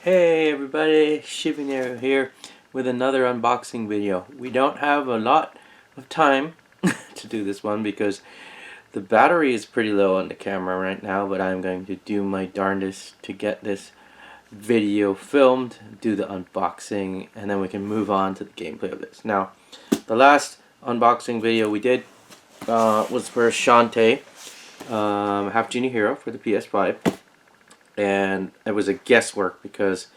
Hey everybody, Shivanero here with another unboxing video. We don't have a lot of time to do this one because the battery is pretty low on the camera right now, but I'm going to do my darndest to get this video filmed, do the unboxing, and then we can move on to the gameplay of this. Now, the last unboxing video we did was for Shantae, Half Genie Hero for the PS5. And it was a guesswork because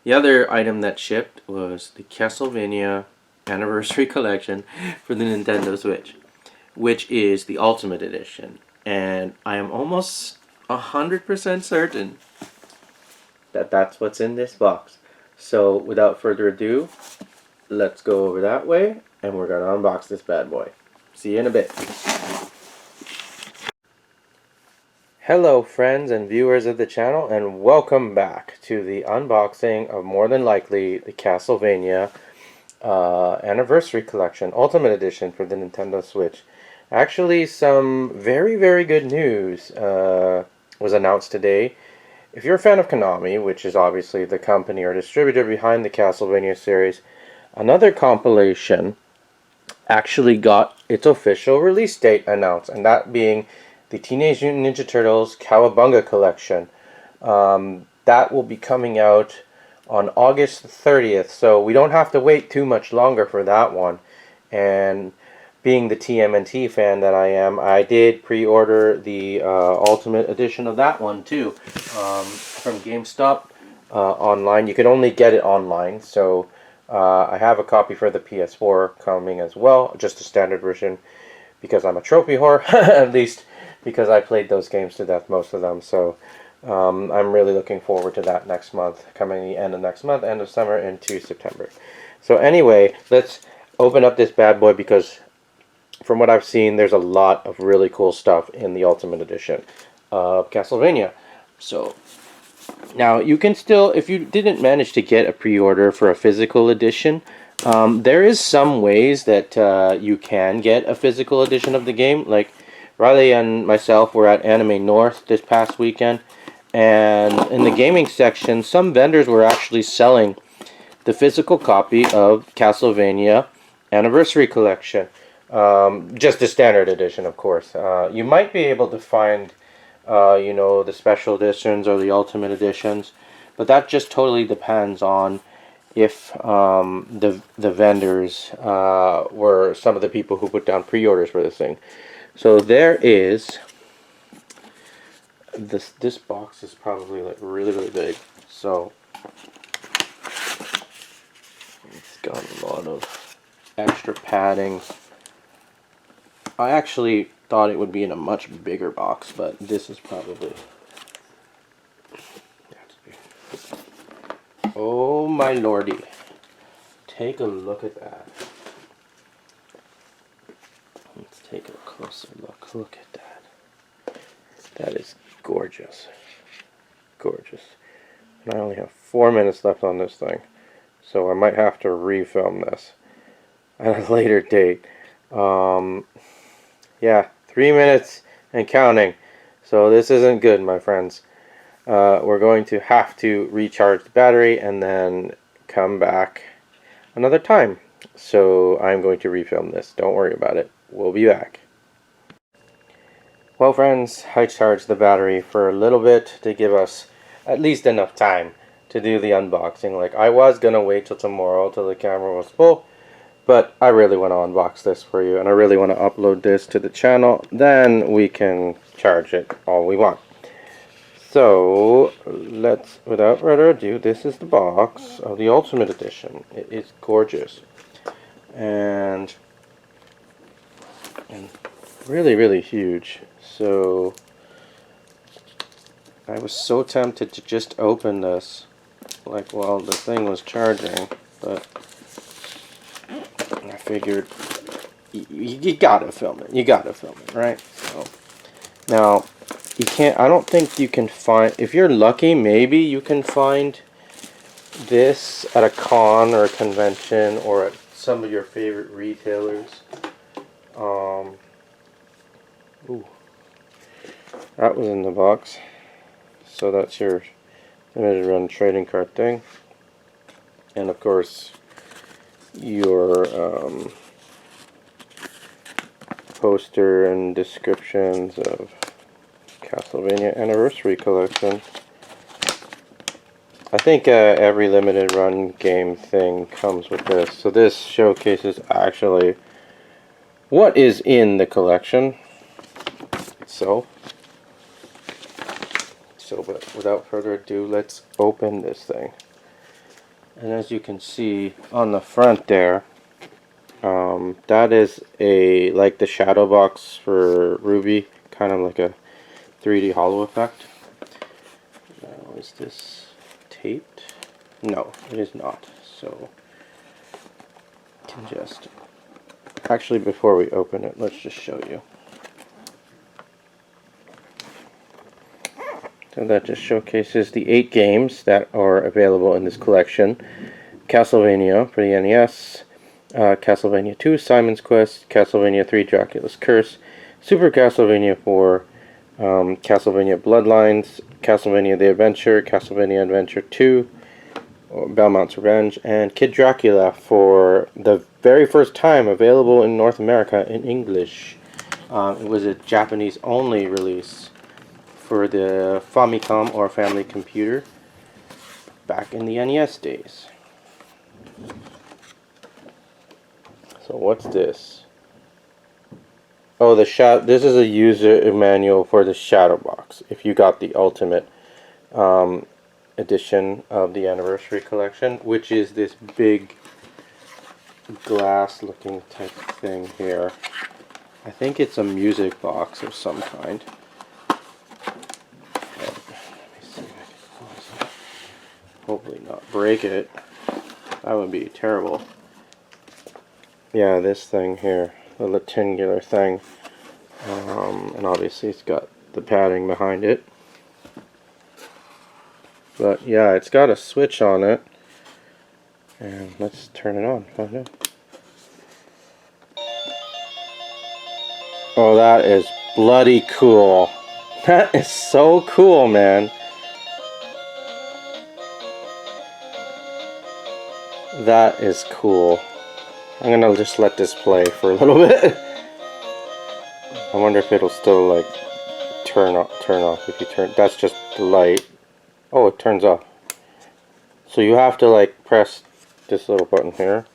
the other item that shipped was the Castlevania Anniversary Collection for the Nintendo Switch, which is the Ultimate Edition. And I am almost 100% certain that that's what's in this box. So without further ado, let's go over that way and we're going to unbox this bad boy. See you in a bit. Hello friends and viewers of the channel, and welcome back to the unboxing of more than likely the Castlevania Anniversary Collection Ultimate Edition for the Nintendo Switch. Actually, some very good news was announced today. If you're a fan of Konami, which is obviously the company or distributor behind the Castlevania series, another compilation actually got its official release date announced, and that being the Teenage Mutant Ninja Turtles Cowabunga Collection. That will be coming out on August 30th, so we don't have to wait too much longer for that one. And being the TMNT fan that I am, I did pre-order the Ultimate Edition of that one too from GameStop online. You can only get it online, so I have a copy for the PS4 coming as well, just a standard version, because I'm a trophy whore, at least because I played those games to death, most of them. So I'm really looking forward to that next month, coming the end of next month, end of summer into September. So anyway, let's open up this bad boy, because from what I've seen, there's a lot of really cool stuff in the Ultimate Edition of Castlevania. So now you can still, if you didn't manage to get a pre-order for a physical edition, there is some ways that you can get a physical edition of the game. Like Riley and myself were at Anime North this past weekend, and in the gaming section, some vendors were actually selling the physical copy of Castlevania Anniversary Collection. Just the standard edition, of course. You might be able to find, you know, the special editions or the ultimate editions, but that just totally depends on if the vendors were some of the people who put down pre-orders for this thing. So there is this box is probably like really big. So it's got a lot of extra padding. I actually thought it would be in a much bigger box, but this is probably... Oh my lordy. Take a look at that. Let's take a closer look. Look at that. That is gorgeous. Gorgeous. And I only have 4 minutes left on this thing, so I might have to refilm this at a later date. Yeah, 3 minutes and counting. So this isn't good, my friends. We're going to have to recharge the battery and then come back another time. So I'm going to refilm this. Don't worry about it. We'll be back. Well, friends, I charged the battery for a little bit to give us at least enough time to do the unboxing. Like, I was going to wait till tomorrow till the camera was full, but I really want to unbox this for you, and I really want to upload this to the channel. Then we can charge it all we want. So, let's, without further ado, this is the box of the Ultimate Edition. It is gorgeous. And really huge. So, I was so tempted to just open this, like, while the thing was charging, but I figured you gotta film it. You gotta film it, right? So, now, you can't, I don't think you can find, if you're lucky, maybe you can find this at a con or a convention or at some of your favorite retailers. Ooh, that was in the box. So that's your limited run trading card thing, and of course your poster and descriptions of Castlevania Anniversary Collection. I think every limited run game thing comes with this. So this showcases actually what is in the collection. So but without further ado, let's open this thing. And as you can see on the front there, that is like the shadow box for Ruby, kind of like a 3D hollow effect. Now, is this taped? No, it is not. So, can just actually, before we open it, let's just show you. So that just showcases the 8 games that are available in this collection. Castlevania for the NES, Castlevania 2, Simon's Quest, Castlevania 3, Dracula's Curse, Super Castlevania 4, Castlevania Bloodlines, Castlevania The Adventure, Castlevania Adventure 2, Belmont's Revenge, and Kid Dracula for the very first time available in North America in English. It was a Japanese only release for the Famicom or Family Computer back in the NES days. So what's this? Oh, this is a user manual for the Shadow Box. If you got the Ultimate edition of the Anniversary Collection, which is this big glass-looking type thing here. I think it's a music box of some kind. Hopefully not break it. That would be terrible. Yeah, this thing here, the rectangular thing, and obviously it's got the padding behind it. But yeah, it's got a switch on it, and let's turn it on. Find out. Oh, that is bloody cool. That is so cool, man. That is cool. I'm gonna just let this play for a little bit. I wonder if it'll still like turn off if you turn. That's just the light. Oh, it turns off. So you have to like press this little button here,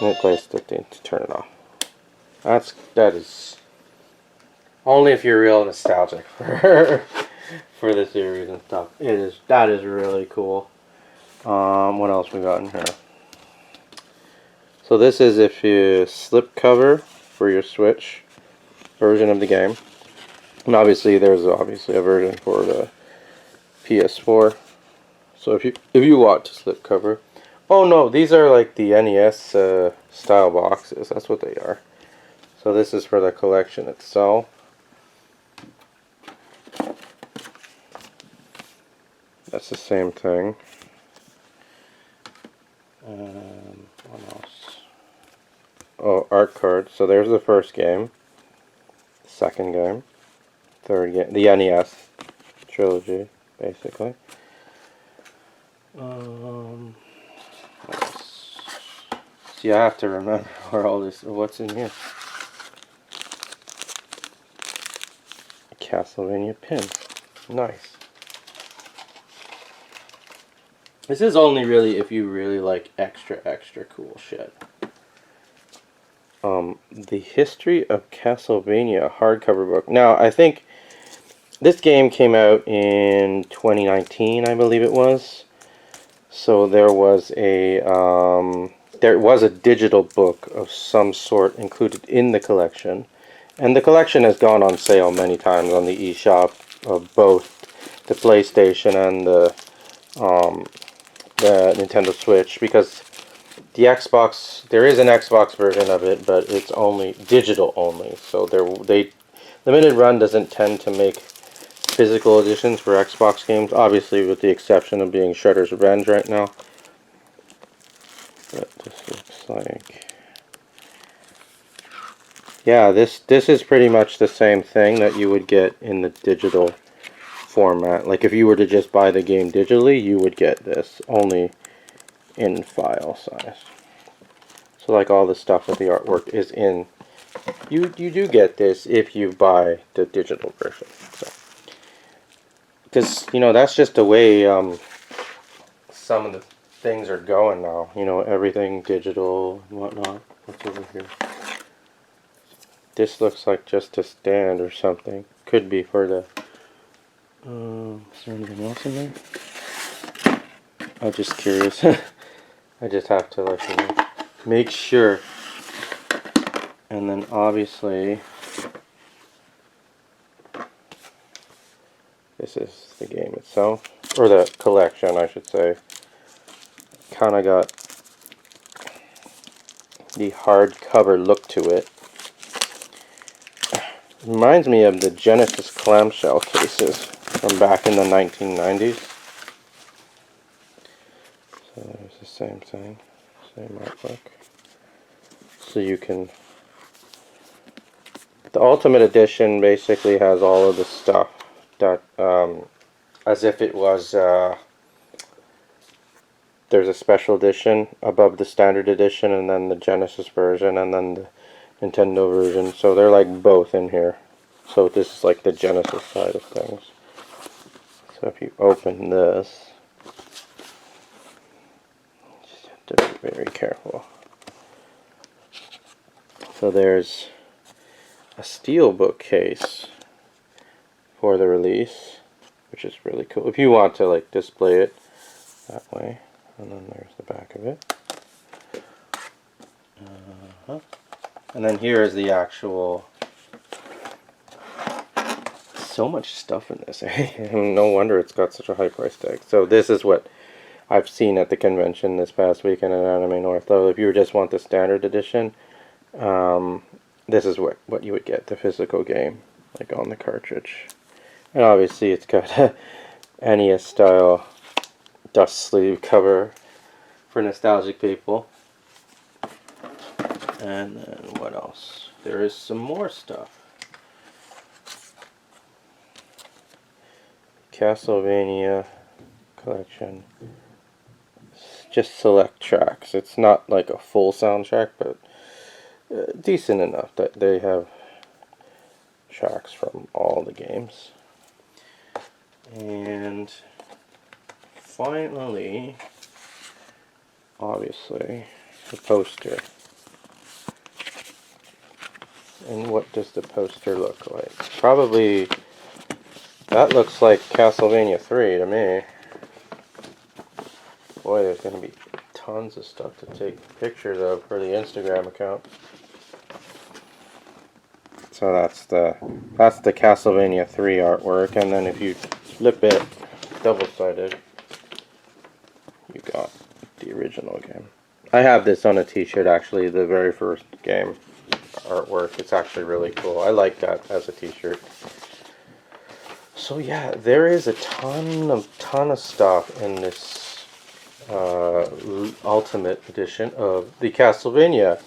and it plays the thing to turn it off. That is only if you're real nostalgic for the series and stuff. That is really cool. What else we got in here? So this is if you slip cover for your Switch version of the game. And obviously there's a version for the PS4. So if you want to slip cover. Oh no, these are like the NES style boxes. That's what they are. So this is for the collection itself. That's the same thing. What else? Oh, art card. So there's the first game, second game, third game, the NES trilogy, basically. See, I have to remember where all this, what's in here. A Castlevania pin. Nice. This is only really if you really like extra cool shit. The History of Castlevania hardcover book. Now, I think this game came out in 2019, I believe it was. So there was a digital book of some sort included in the collection, and the collection has gone on sale many times on the eShop of both the PlayStation and the Nintendo Switch, because the Xbox, there is an Xbox version of it, but it's only digital only. So Limited Run doesn't tend to make physical editions for Xbox games, obviously with the exception of being Shredder's Revenge right now. But this looks like, yeah, this is pretty much the same thing that you would get in the digital format. Like if you were to just buy the game digitally, you would get this only in file size. So like all the stuff with the artwork is in. You do get this if you buy the digital version. So, because you know that's just the way some of the things are going now. You know, everything digital and whatnot. What's over here? This looks like just a stand or something. Could be for the. Is there anything else in there? I'm just curious. I just have to like you know, make sure. And then obviously, this is the game itself, or the collection, I should say. Kind of got the hardcover look to it. Reminds me of the Genesis clamshell cases from back in the 1990s. So there's the same thing, same artwork. So you can. The Ultimate Edition basically has all of the stuff that, as if it was. There's a special edition above the standard edition, and then the Genesis version, and then the Nintendo version. So they're like both in here. So this is like the Genesis side of things. So if you open this, you just have to be very careful. So there's a Steelbook case for the release, which is really cool. If you want to like display it that way. And then there's the back of it. And then here is the actual. So much stuff in this. No wonder it's got such a high price tag. So this is what I've seen at the convention this past weekend at Anime North. Though, if you just want the standard edition, this is what you would get, the physical game, like on the cartridge. And obviously, it's got a NES style dust sleeve cover for nostalgic people. And then what else? There is some more stuff. Castlevania collection. It's just select tracks. It's not like a full soundtrack, but decent enough that they have tracks from all the games. And finally, obviously, the poster. And what does the poster look like? Probably, that looks like Castlevania 3 to me. Boy, there's going to be tons of stuff to take pictures of for the Instagram account. So that's the Castlevania 3 artwork, and then if you flip it double-sided, you got the original game. I have this on a t-shirt, actually, the very first game artwork. It's actually really cool. I like that as a t-shirt. So yeah, there is a ton of stuff in this Ultimate Edition of the Castlevania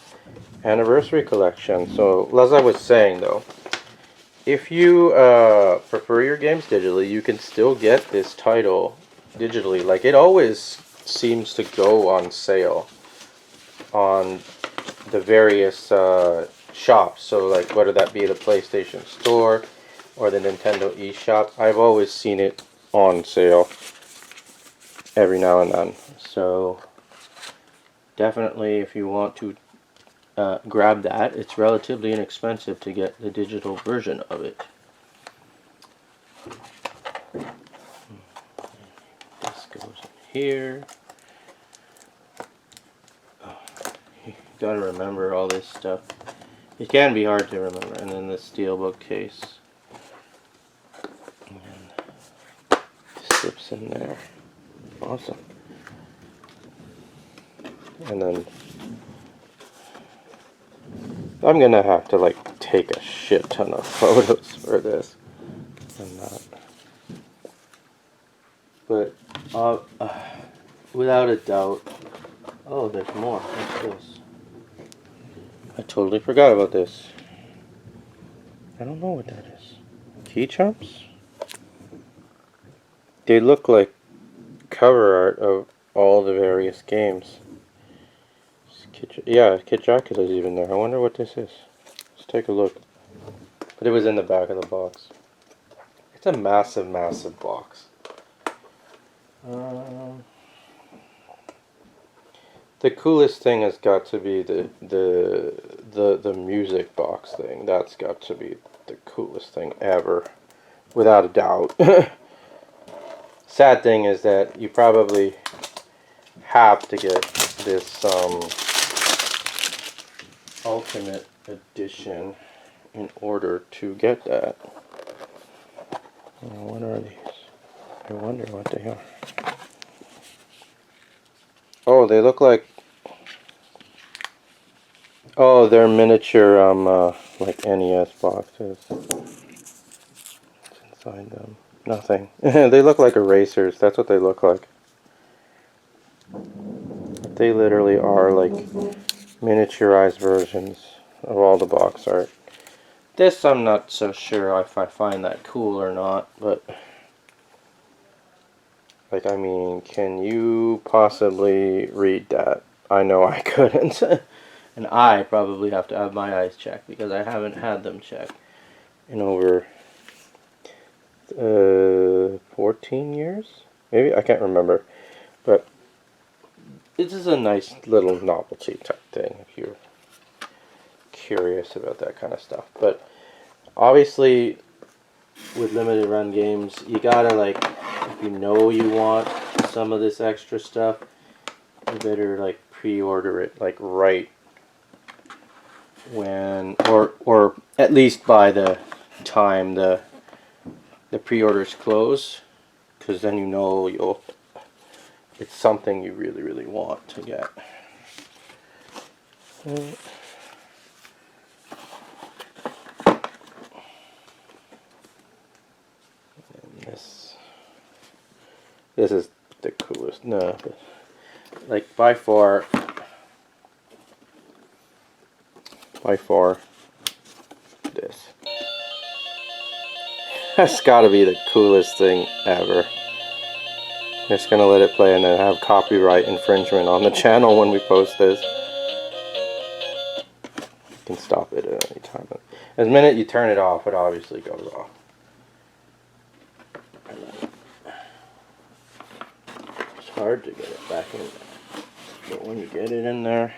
Anniversary Collection. So, as I was saying though, if you prefer your games digitally, you can still get this title digitally. Like, it always seems to go on sale on the various shops. So, like, whether that be the PlayStation Store or the Nintendo eShop, I've always seen it on sale every now and then. So, definitely, if you want to grab that, it's relatively inexpensive to get the digital version of it. This goes in here. Oh, you gotta remember all this stuff. It can be hard to remember. And then the Steelbook case. And then slips in there. Awesome. And then I'm gonna have to like take a shit ton of photos for this and that. But without a doubt, oh, there's more. What's this? I totally forgot about this. I don't know what that is. Key chumps? They look like cover art of all the various games. Yeah, Kid Dracula's even there. I wonder what this is. Let's take a look. But it was in the back of the box. It's a massive, massive box. The coolest thing has got to be the music box thing. That's got to be the coolest thing ever, without a doubt. Sad thing is that you probably have to get this Ultimate Edition in order to get that. What are these? I wonder what they are. Oh, they look like... Oh, they're miniature, like NES boxes. What's inside them? Nothing. They look like erasers. That's what they look like. They literally are like miniaturized versions of all the box art. This I'm not so sure if I find that cool or not, but like, I mean, can you possibly read that? I know I couldn't. And I probably have to have my eyes checked because I haven't had them checked in over 14 years? Maybe? I can't remember. But this is a nice little novelty type thing if you're curious about that kind of stuff. But obviously, with limited run games, you gotta, like, if you know you want some of this extra stuff, you better, like, pre-order it, like, right when, or at least by the time the pre-orders close, because then you know it's something you really, really want to get. This is the coolest. No, like by far this. That's gotta be the coolest thing ever. Just gonna let it play and then have copyright infringement on the channel when we post this. You can stop it at any time. The minute you turn it off, it obviously goes off. It's hard to get it back in there, but when you get it in there,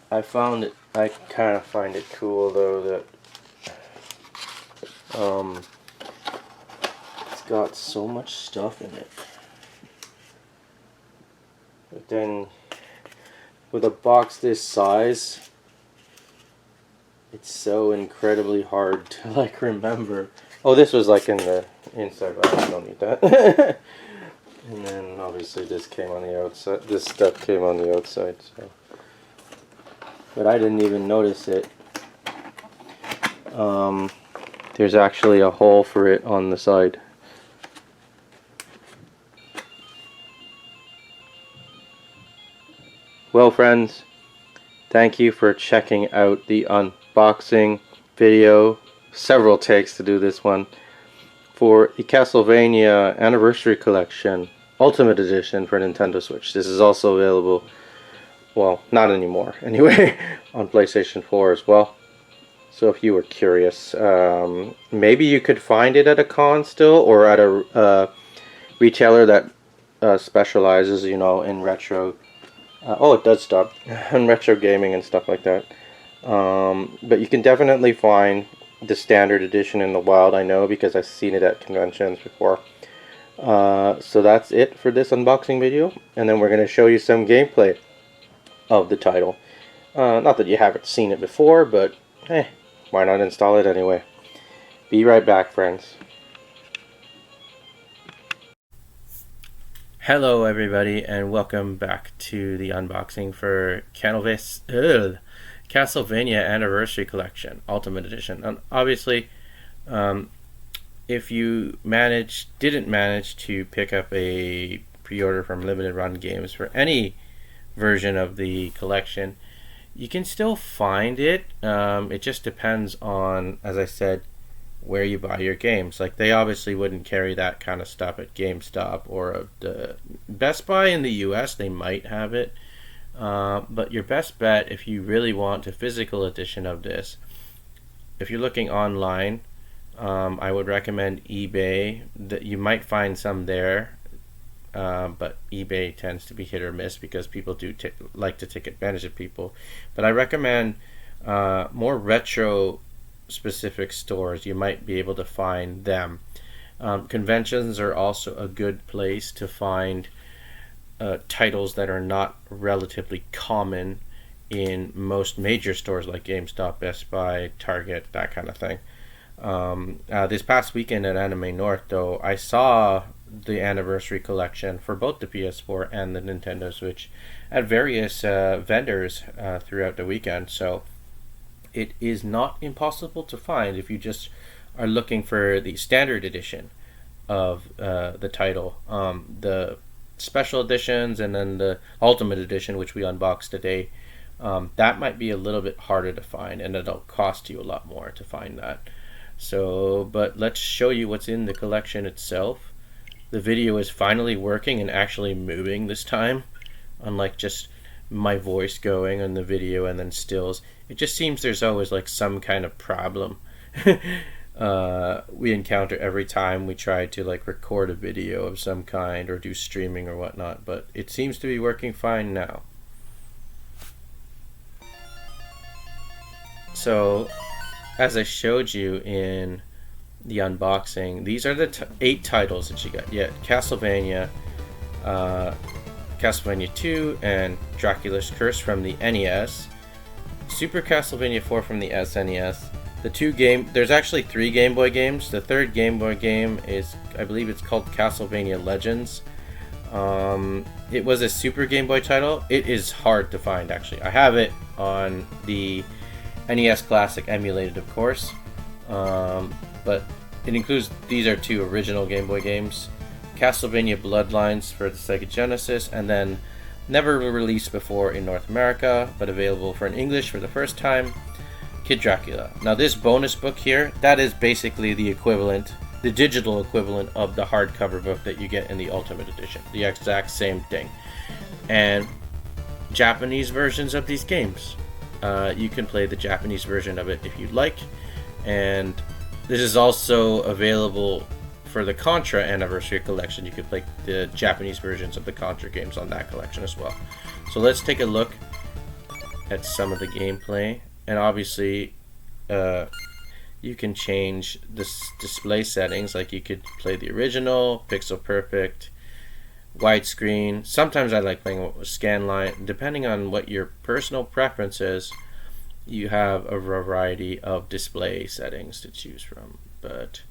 I kind of find it cool though that it's got so much stuff in it. But then with a box this size, it's so incredibly hard to like remember. Oh, this was like in the inside, but I don't need that. And then obviously this came on the outside. This stuff came on the outside, so. But I didn't even notice it. There's actually a hole for it on the side. Well, friends, thank you for checking out the unboxing video. Several takes to do this one for the Castlevania Anniversary Collection Ultimate Edition for Nintendo Switch. This is also available, well, not anymore anyway, on PlayStation 4 as well. So if you were curious, maybe you could find it at a con still, or at a retailer that specializes, you know, in retro. Oh, it does stop in retro gaming and stuff like that. But you can definitely find the standard edition in the wild, I know, because I've seen it at conventions before. So that's it for this unboxing video, and then we're going to show you some gameplay of the title. Not that you haven't seen it before, but why not install it anyway? Be right back, friends. Hello everybody, and welcome back to the unboxing for Castlevania Anniversary Collection Ultimate Edition. And obviously, if you didn't manage to pick up a pre-order from Limited Run Games for any version of the collection, you can still find it. It just depends on, as I said, where you buy your games. Like, they obviously wouldn't carry that kind of stuff at GameStop or the Best Buy in the US. They might have it, but your best bet, if you really want a physical edition of this, if you're looking online, I would recommend eBay. That you might find some there, but eBay tends to be hit or miss because people do like to take advantage of people. But I recommend more retro specific stores. You might be able to find them. Conventions are also a good place to find titles that are not relatively common in most major stores like GameStop, Best Buy, Target, that kind of thing. This past weekend at Anime North, though, I saw the anniversary collection for both the PS4 and the Nintendo Switch at various vendors throughout the weekend. So it is not impossible to find if you just are looking for the standard edition of the title. The special editions and then the ultimate edition, which we unboxed today, that might be a little bit harder to find, and it'll cost you a lot more to find that. So, but let's show you what's in the collection itself. The video is finally working and actually moving this time, unlike just my voice going on the video and then stills. It just seems there's always like some kind of problem we encounter every time we try to like record a video of some kind or do streaming or whatnot, but it seems to be working fine now. So, as I showed you in the unboxing, these are the 8 titles that you got. Yeah, Castlevania, Castlevania 2, and Dracula's Curse from the NES, Super Castlevania 4 from the SNES. There's actually 3 Game Boy games. The third Game Boy game is, I believe it's called Castlevania Legends. It was a Super Game Boy title. It is hard to find, actually. I have it on the NES Classic emulated, of course, but it includes, these are 2 original Game Boy games, Castlevania Bloodlines for the Sega Genesis, and then never released before in North America, but available for in English for the first time, Kid Dracula. Now this bonus book here, that is basically the equivalent, the digital equivalent of the hardcover book that you get in the Ultimate Edition, the exact same thing, and Japanese versions of these games. You can play the Japanese version of it if you'd like, and this is also available for the Contra Anniversary Collection. You can play the Japanese versions of the Contra games on that collection as well. So let's take a look at some of the gameplay, and obviously you can change the display settings, like you could play the original, pixel perfect, widescreen. Sometimes I like playing with scan line. Depending on what your personal preference is, you have a variety of display settings to choose from. But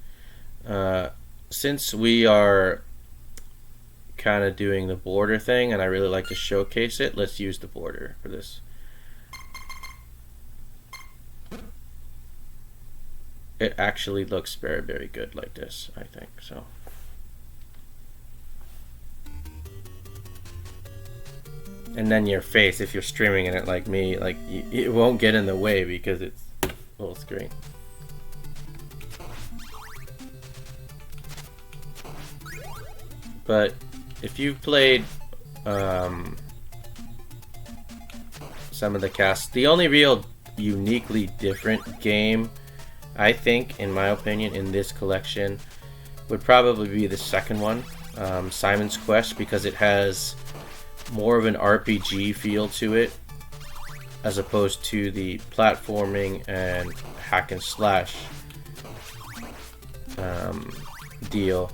since we are kind of doing the border thing and I really like to showcase it, let's use the border for this. It actually looks very, very good like this, I think. So and then your face, if you're streaming in it like me, like it won't get in the way because it's a little screen. But if you've played some of the cast, the only real uniquely different game, I think, in my opinion, in this collection would probably be the second one, Simon's Quest, because it has more of an RPG feel to it as opposed to the platforming and hack and slash deal.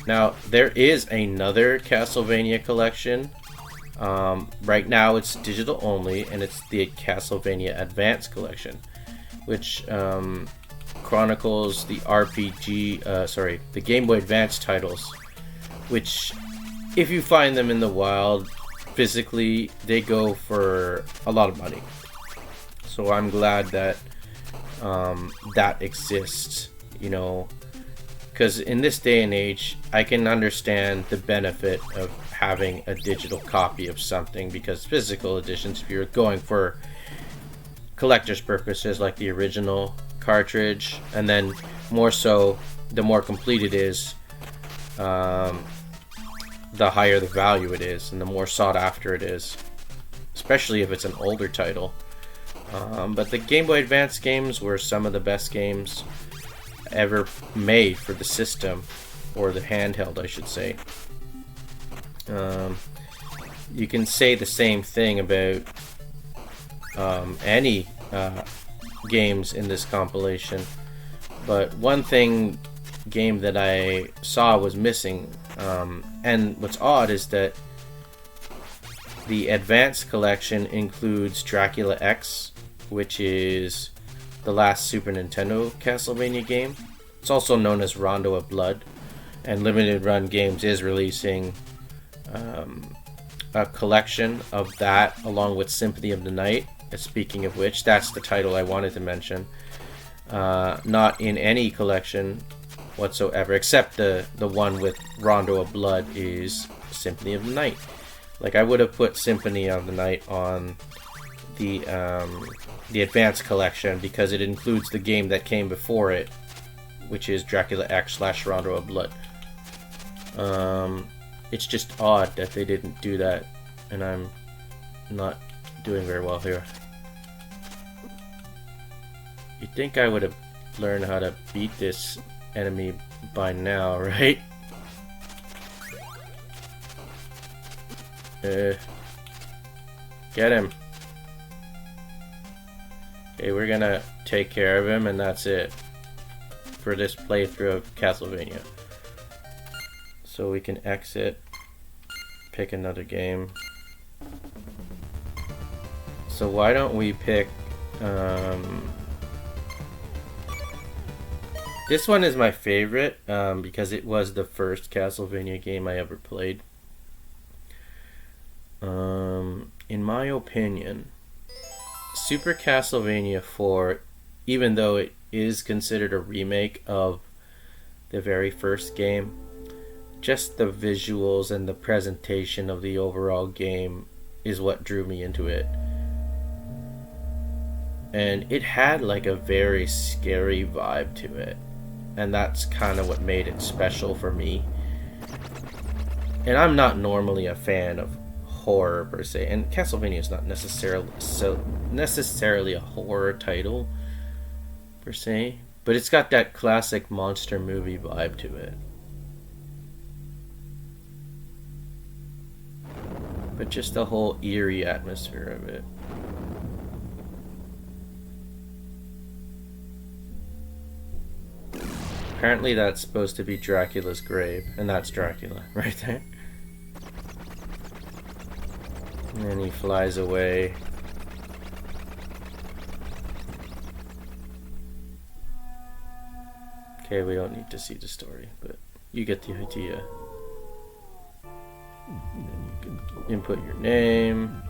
Now there is another Castlevania collection. Right now it's digital only, and it's the Castlevania Advance collection, which chronicles the the Game Boy Advance titles, which if you find them in the wild physically, they go for a lot of money. So I'm glad that that exists, you know, because in this day and age, I can understand the benefit of having a digital copy of something, because physical editions, if you're going for collector's purposes like the original cartridge, and then more so, the more complete it is, the higher the value it is, and the more sought after it is, especially if it's an older title. But the Game Boy Advance games were some of the best games ever made for the system, or the handheld, I should say. You can say the same thing about any games in this compilation, but one game that I saw was missing, and what's odd is that the Advanced Collection includes Dracula X, which is the last Super Nintendo Castlevania game. It's also known as Rondo of Blood, and Limited Run Games is releasing a collection of that along with Symphony of the Night. Speaking of which, that's the title I wanted to mention. Not in any collection whatsoever, except the one with Rondo of Blood is Symphony of the Night. Like, I would have put Symphony of the Night on the Advanced Collection because it includes the game that came before it, which is Dracula X / Rondo of Blood. It's just odd that they didn't do that, and I'm not doing very well here. You'd think I would have learned how to beat this enemy by now, right? Get him. Okay, we're gonna take care of him, and that's it for this playthrough of Castlevania. So we can exit, pick another game. So why don't we pick this one is my favorite because it was the first Castlevania game I ever played. In my opinion, Super Castlevania 4, even though it is considered a remake of the very first game, just the visuals and the presentation of the overall game is what drew me into it. And it had like a very scary vibe to it, and that's kind of what made it special for me. And I'm not normally a fan of horror per se, and Castlevania is not necessarily a horror title per se, but it's got that classic monster movie vibe to it. But just the whole eerie atmosphere of it. Apparently that's supposed to be Dracula's grave, and that's Dracula right there. And then he flies away. Okay, we don't need to see the story, but you get the idea. And then you can input your name.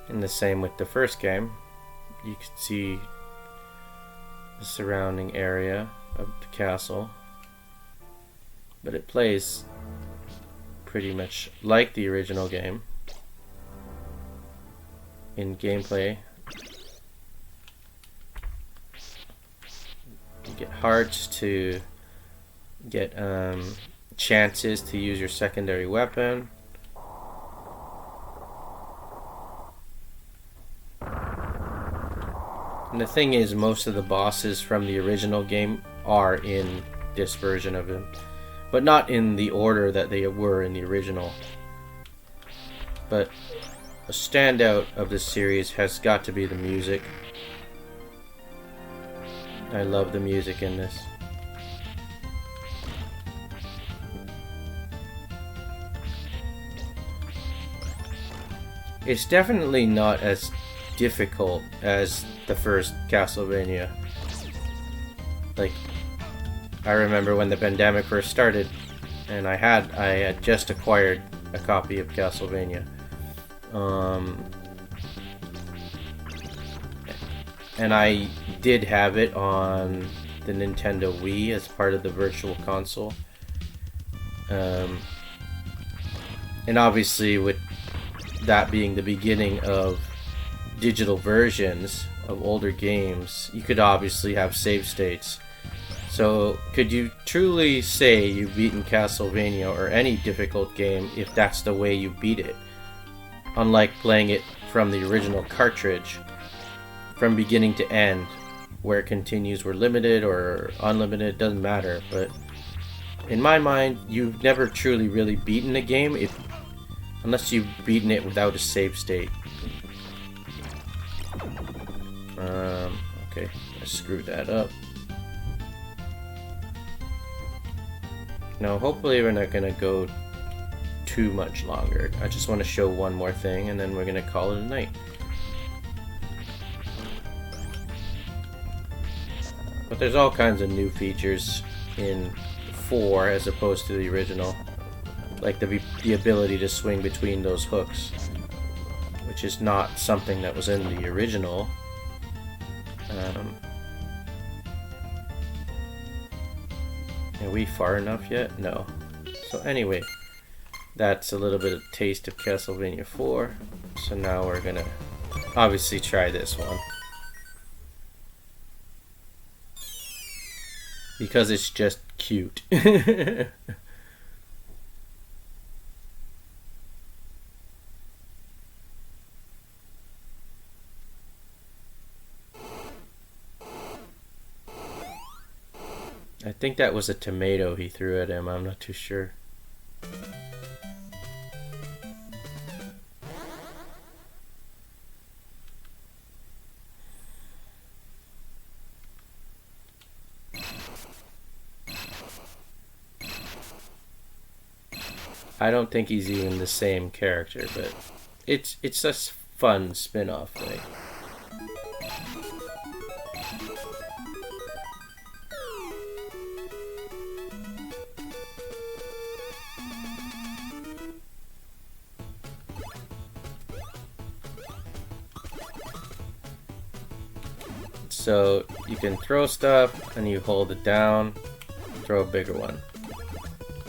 And the same with the first game. You can see the surrounding area of the castle, but it plays pretty much like the original game in gameplay. You get hearts to get chances to use your secondary weapon. And the thing is, most of the bosses from the original game are in this version of him, but not in the order that they were in the original. But a standout of this series has got to be the music. I love the music in this. It's definitely not as difficult as the first Castlevania. Like, I remember when the pandemic first started, and I had just acquired a copy of Castlevania, and I did have it on the Nintendo Wii as part of the Virtual Console. And obviously, with that being the beginning of digital versions of older games, you could obviously have save states. So, could you truly say you've beaten Castlevania or any difficult game if that's the way you beat it? Unlike playing it from the original cartridge, from beginning to end, where continues were limited or unlimited, doesn't matter. But in my mind, you've never truly really beaten a game unless you've beaten it without a save state. Okay, I screwed that up. Now, hopefully we're not going to go too much longer. I just want to show one more thing, and then we're going to call it a night. But there's all kinds of new features in 4 as opposed to the original. Like the ability to swing between those hooks, which is not something that was in the original. Are we far enough yet? No. So anyway, that's a little bit of taste of Castlevania 4. So now we're gonna obviously try this one. Because it's just cute. I think that was a tomato he threw at him, I'm not too sure. I don't think he's even the same character, but it's a fun spin-off thing. So you can throw stuff and you hold it down, throw a bigger one.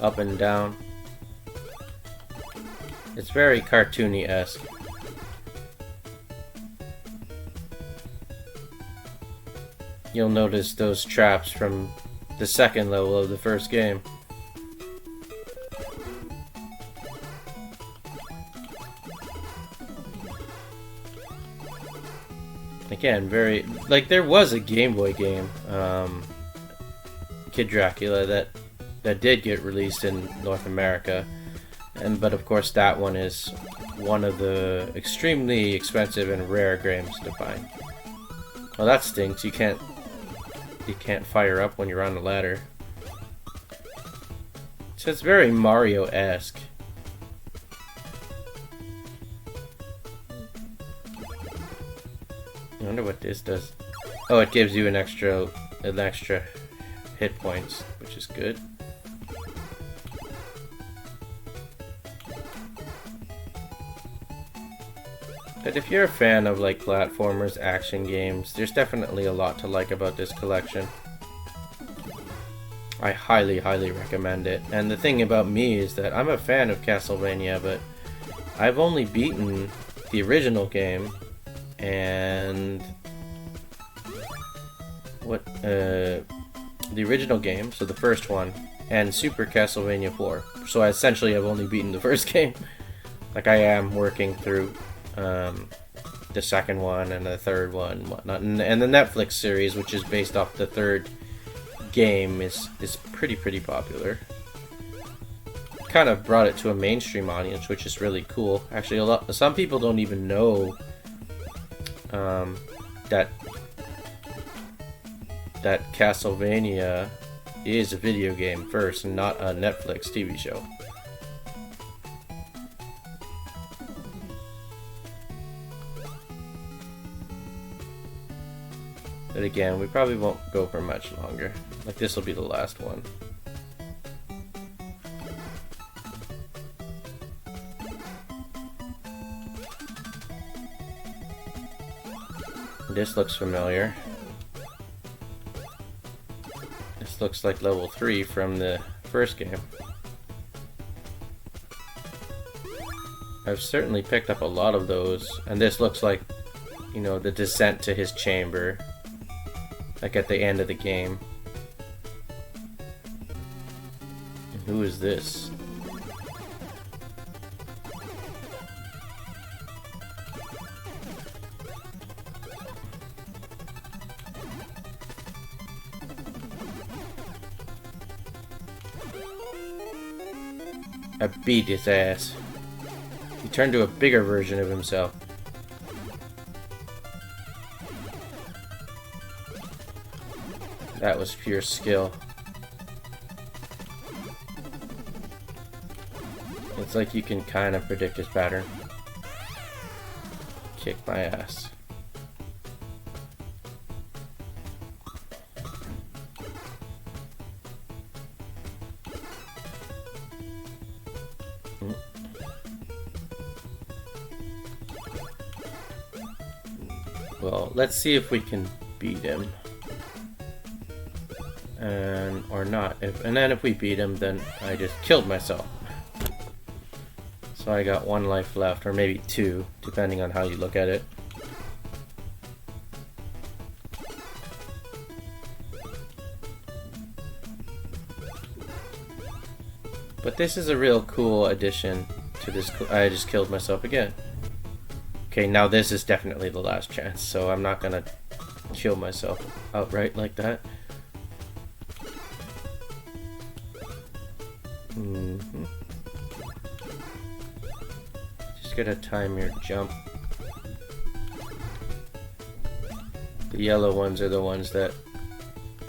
Up and down. It's very cartoony-esque. You'll notice those traps from the second level of the first game. Again, very like there was a Game Boy game, Kid Dracula, that did get released in North America, but of course that one is one of the extremely expensive and rare games to find. Well, that stinks. You can't fire up when you're on the ladder. So it's very Mario-esque. I wonder what this does. Oh, it gives you an extra hit points, which is good. But if you're a fan of like platformers, action games, there's definitely a lot to like about this collection. I highly, highly recommend it. And the thing about me is that I'm a fan of Castlevania, but I've only beaten the original game and the original game, so the first one, and Super Castlevania 4. So I essentially have only beaten the first game. Like I am working through the second one and the third one and whatnot. And the Netflix series, which is based off the third game, is pretty popular. Kind of brought it to a mainstream audience, which is really cool. Actually, some people don't even know that Castlevania is a video game first and not a Netflix TV show. But again, we probably won't go for much longer. Like this will be the last one. This looks familiar. This looks like level 3 from the first game. I've certainly picked up a lot of those, and this looks like, you know, the descent to his chamber, like at the end of the game. And who is this? I beat his ass. He turned to a bigger version of himself. That was pure skill. It's like you can kind of predict his pattern. Kick my ass. Well, let's see if we can beat him. Or not. And then if we beat him, then I just killed myself. So I got 1 life left, or maybe 2, depending on how you look at it. But this is a real cool addition to this. I just killed myself again. Okay, now this is definitely the last chance, so I'm not gonna kill myself outright like that. Just gotta time your jump. The yellow ones are the ones that...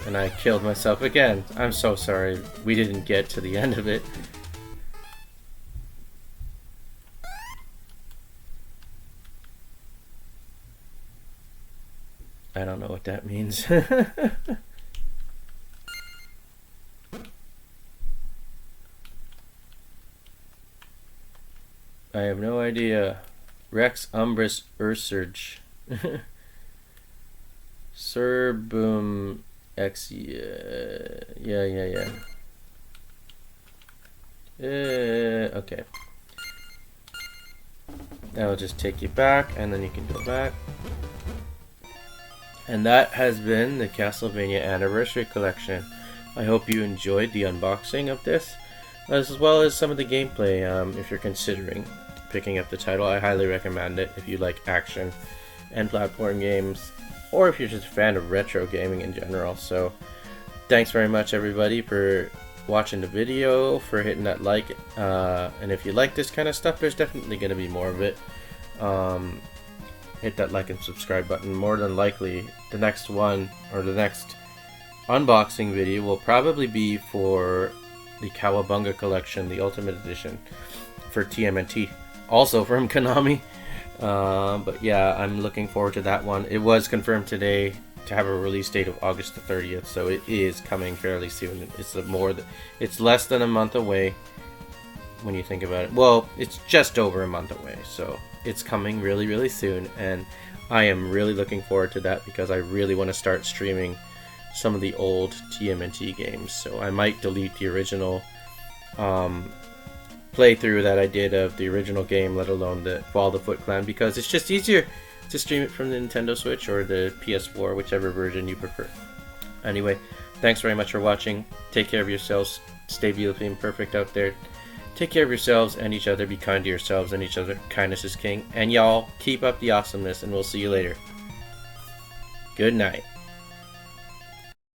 And I killed myself again. I'm so sorry. We didn't get to the end of it. I don't know what that means. I have no idea. Rex Umbris Ursurge. Serbum X. Yeah. Okay. That'll just take you back, and then you can go back. And that has been the Castlevania Anniversary Collection. I hope you enjoyed the unboxing of this, as well as some of the gameplay. If you're considering picking up the title, I highly recommend it if you like action and platform games, or if you're just a fan of retro gaming in general. So thanks very much everybody for watching the video, for hitting that like, and if you like this kind of stuff, there's definitely going to be more of it. Hit that like and subscribe button. More than likely the next one, or the next unboxing video, will probably be for the Cowabunga collection, the Ultimate Edition for TMNT, also from Konami. But yeah, I'm looking forward to that one. It was confirmed today to have a release date of August the 30th, so it is coming fairly soon. It's less than a month away when you think about it. Well, it's just over a month away, so it's coming really, really soon, and I am really looking forward to that because I really want to start streaming some of the old TMNT games. So I might delete the original playthrough that I did of the original game, let alone the Fall the Foot Clan, because it's just easier to stream it from the Nintendo Switch or the PS4, whichever version you prefer. Anyway, thanks very much for watching. Take care of yourselves. Stay beautifully imperfect out there. Take care of yourselves and each other. Be kind to yourselves and each other. Kindness is king. And y'all, keep up the awesomeness, and we'll see you later. Good night.